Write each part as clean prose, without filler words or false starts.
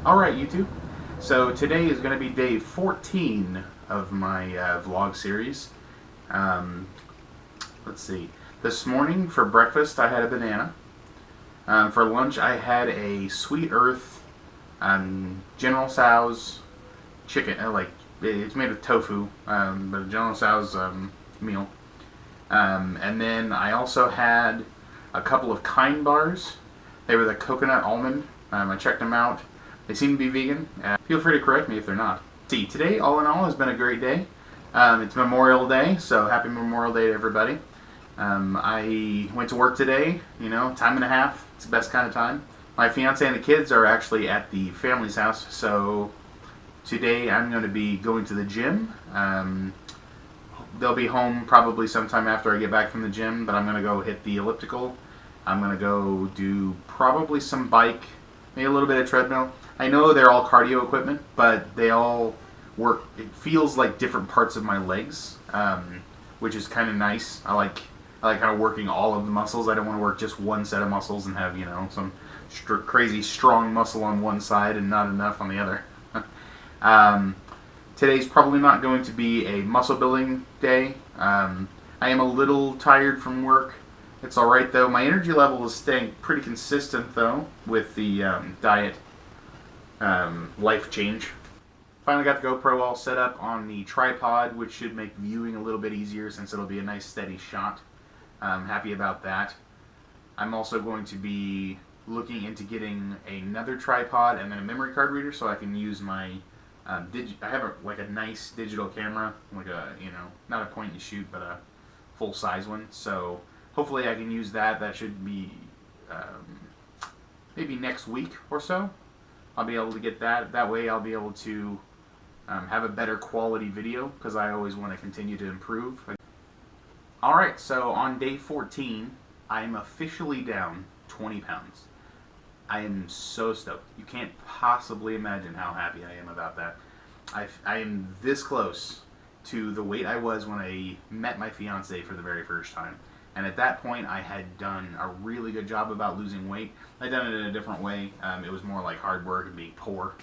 Alright, YouTube. So today is going to be day 14 of my vlog series. Let's see. This morning for breakfast I had a banana. For lunch I had a Sweet Earth General Tso's chicken. It's made with tofu, but a General Tso's meal. And then I also had a couple of Kind bars. They were the coconut almond. I checked them out. They seem to be vegan. Feel free to correct me if they're not. See, today, all in all, has been a great day. It's Memorial Day, so happy Memorial Day to everybody. I went to work today, time and a half. It's the best kind of time. My fiance and the kids are actually at the family's house, so today I'm going to be going to the gym. They'll be home probably sometime after I get back from the gym, but I'm going to go hit the elliptical. I'm going to go do probably some bike, maybe a little bit of treadmill. I know they're all cardio equipment, but they all work. It feels like different parts of my legs, which is kind of nice. I like kind of working all of the muscles. I don't want to work just one set of muscles and have some crazy strong muscle on one side and not enough on the other. Today's probably not going to be a muscle building day. I am a little tired from work. It's alright though. My energy level is staying pretty consistent though with the diet life change. Finally got the GoPro all set up on the tripod, which should make viewing a little bit easier since it'll be a nice steady shot. I'm happy about that. I'm also going to be looking into getting another tripod and then a memory card reader so I can use my I have a nice digital camera, like not a point and shoot, but a full size one. So hopefully I can use that. That should be maybe next week or so. I'll be able to get that. That way I'll be able to have a better quality video because I always want to continue to improve. Alright, so on day 14, I am officially down 20 pounds. I am so stoked. You can't possibly imagine how happy I am about that. I am this close to the weight I was when I met my fiance for the very first time. And at that point, I had done a really good job about losing weight. I'd done it in a different way. It was more like hard work and being poor.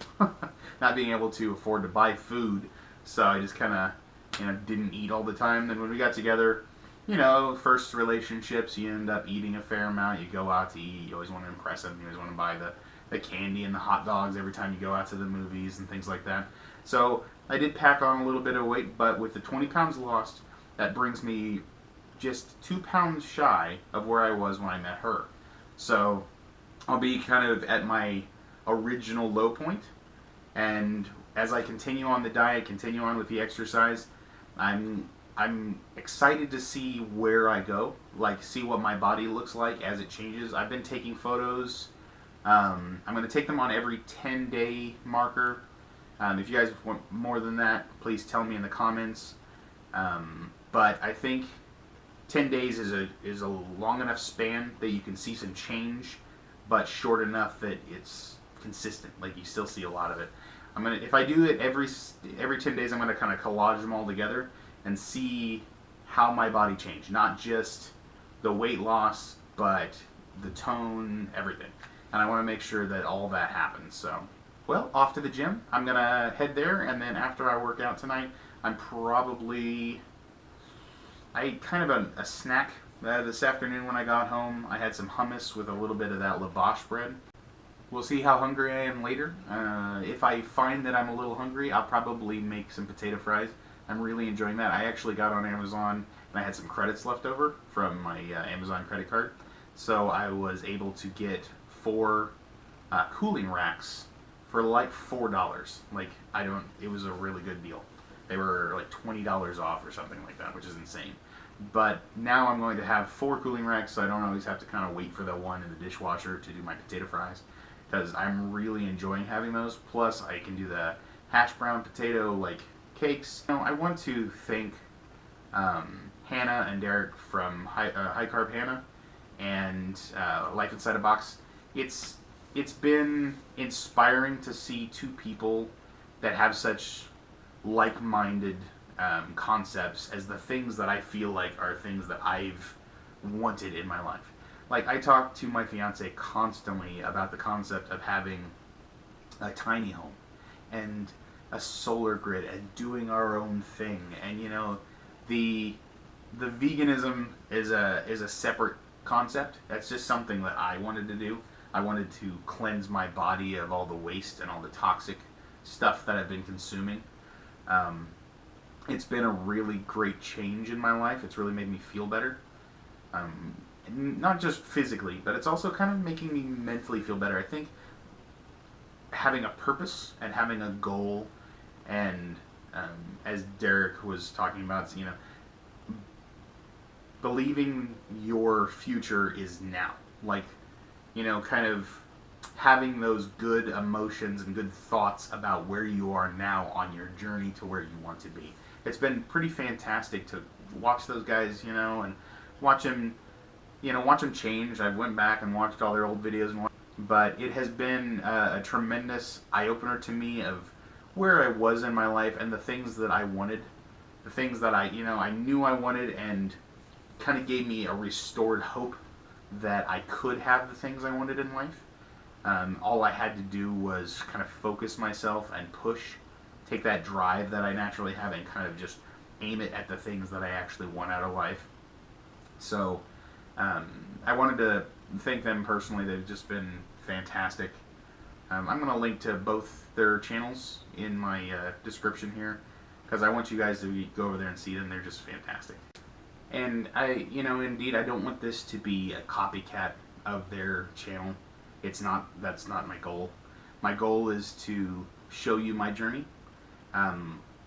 Not being able to afford to buy food. So I just kind of, didn't eat all the time. Then when we got together, first relationships, you end up eating a fair amount. You go out to eat. You always want to impress them. You always want to buy the candy and the hot dogs every time you go out to the movies and things like that. So I did pack on a little bit of weight, but with the 20 pounds lost, that brings me just 2 pounds shy of where I was when I met her. So I'll be kind of at my original low point, and as I continue on the diet, continue on with the exercise, I'm excited to see where I go, see what my body looks like as it changes. I've been taking photos. I'm going to take them on every 10-day marker. If you guys want more than that, please tell me in the comments. But I think 10 days is a long enough span that you can see some change, but short enough that it's consistent. Like you still see a lot of it. If I do it every 10 days, I'm gonna kind of collage them all together and see how my body changed. Not just the weight loss, but the tone, everything. And I want to make sure that all that happens. So, well, off to the gym. I'm gonna head there, and then after I work out tonight, I ate kind of a snack this afternoon when I got home. I had some hummus with a little bit of that lavash bread. We'll see how hungry I am later. If I find that I'm a little hungry, I'll probably make some potato fries. I'm really enjoying that. I actually got on Amazon and I had some credits left over from my Amazon credit card. So I was able to get 4 cooling racks for like $4. It was a really good deal. They were like $20 off or something like that, which is insane. But now I'm going to have 4 cooling racks, so I don't always have to kind of wait for the one in the dishwasher to do my potato fries, because I'm really enjoying having those. Plus, I can do the hash brown potato cakes. I want to thank Hannah and Derek from High Carb Hannah and Life Inside a Box. It's been inspiring to see 2 people that have such like-minded concepts as the things that I feel like are things that I've wanted in my life. I talk to my fiance constantly about the concept of having a tiny home and a solar grid and doing our own thing. And you know, the veganism is a separate concept. That's just something that I wanted to do. I wanted to cleanse my body of all the waste and all the toxic stuff that I've been consuming. It's been a really great change in my life. It's really made me feel better. Not just physically, but it's also kind of making me mentally feel better. I think having a purpose and having a goal, and as Derek was talking about, you know, believing your future is now. Like, you know, kind of having those good emotions and good thoughts about where you are now on your journey to where you want to be. It's been pretty fantastic to watch those guys, you know, and watch them change. I went back and watched all their old videos, but it has been a tremendous eye-opener to me of where I was in my life and the things that I wanted, the things that I knew I wanted, and kind of gave me a restored hope that I could have the things I wanted in life. All I had to do was kind of focus myself and push, take that drive that I naturally have and kind of just aim it at the things that I actually want out of life. So I wanted to thank them personally. They've just been fantastic. I'm going to link to both their channels in my description here, because I want you guys to go over there and see them. They're just fantastic. And indeed, I don't want this to be a copycat of their channel. That's not my goal. My goal is to show you my journey,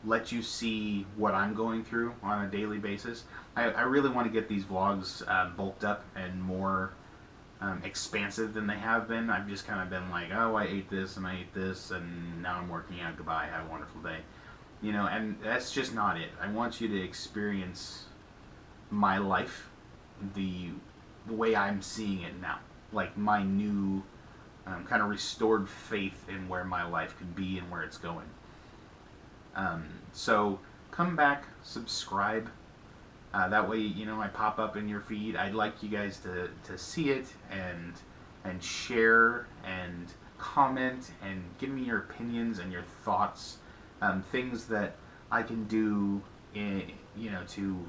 let you see what I'm going through on a daily basis. I really want to get these vlogs bulked up and more expansive than they have been. I've just kind of been like, oh, I ate this and I ate this and now I'm working out, goodbye, have a wonderful day. You know, and that's just not it. I want you to experience my life the way I'm seeing it now. Like my new kind of restored faith in where my life could be and where it's going. So come back, subscribe. That way, you know, I pop up in your feed. I'd like you guys to see it and share and comment and give me your opinions and your thoughts. Things that I can do, to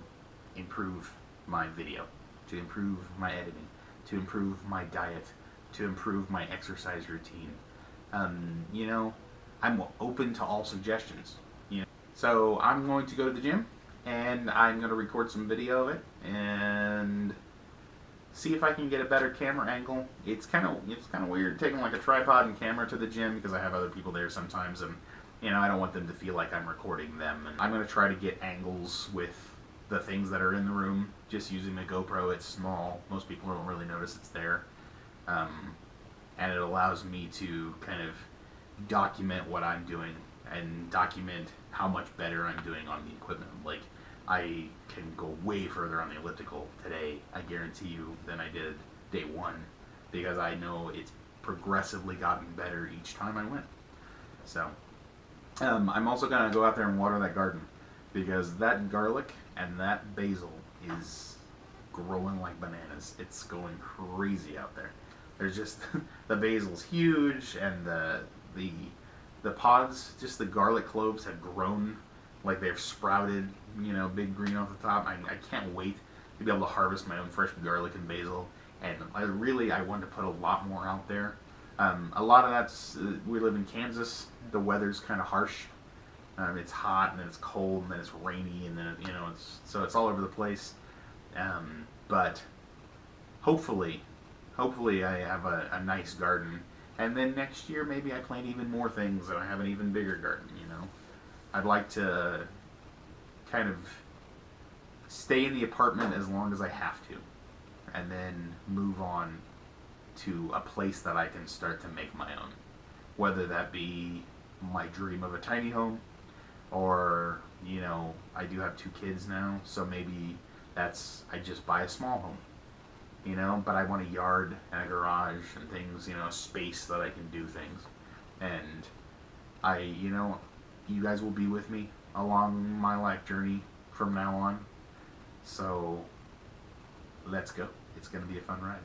improve my video, to improve my editing, to improve my diet, to improve my exercise routine. I'm open to all suggestions. So I'm going to go to the gym and I'm going to record some video of it and see if I can get a better camera angle. It's kind of weird taking like a tripod and camera to the gym because I have other people there sometimes, and I don't want them to feel like I'm recording them. And I'm going to try to get angles with the things that are in the room just using the GoPro. It's small. Most people don't really notice it's there. And it allows me to kind of document what I'm doing and document how much better I'm doing on the equipment. Like, I can go way further on the elliptical today, I guarantee you, than I did day one, because I know it's progressively gotten better each time I went. So, I'm also going to go out there and water that garden, because that garlic and that basil is growing like bananas. It's going crazy out there. There's just, the basil's huge, and the pods, just the garlic cloves have grown, like they've sprouted, big green off the top. I can't wait to be able to harvest my own fresh garlic and basil, and I want to put a lot more out there. A lot of that's, we live in Kansas, the weather's kind of harsh. It's hot, and then it's cold, and then it's rainy, and then, it's all over the place. But hopefully I have a nice garden, and then next year maybe I plant even more things and I have an even bigger garden. I'd like to kind of stay in the apartment as long as I have to, and then move on to a place that I can start to make my own, whether that be my dream of a tiny home, or I do have 2 kids now, so maybe I just buy a small home, but I want a yard and a garage and things, a space that I can do things. And you guys will be with me along my life journey from now on. So let's go. It's going to be a fun ride.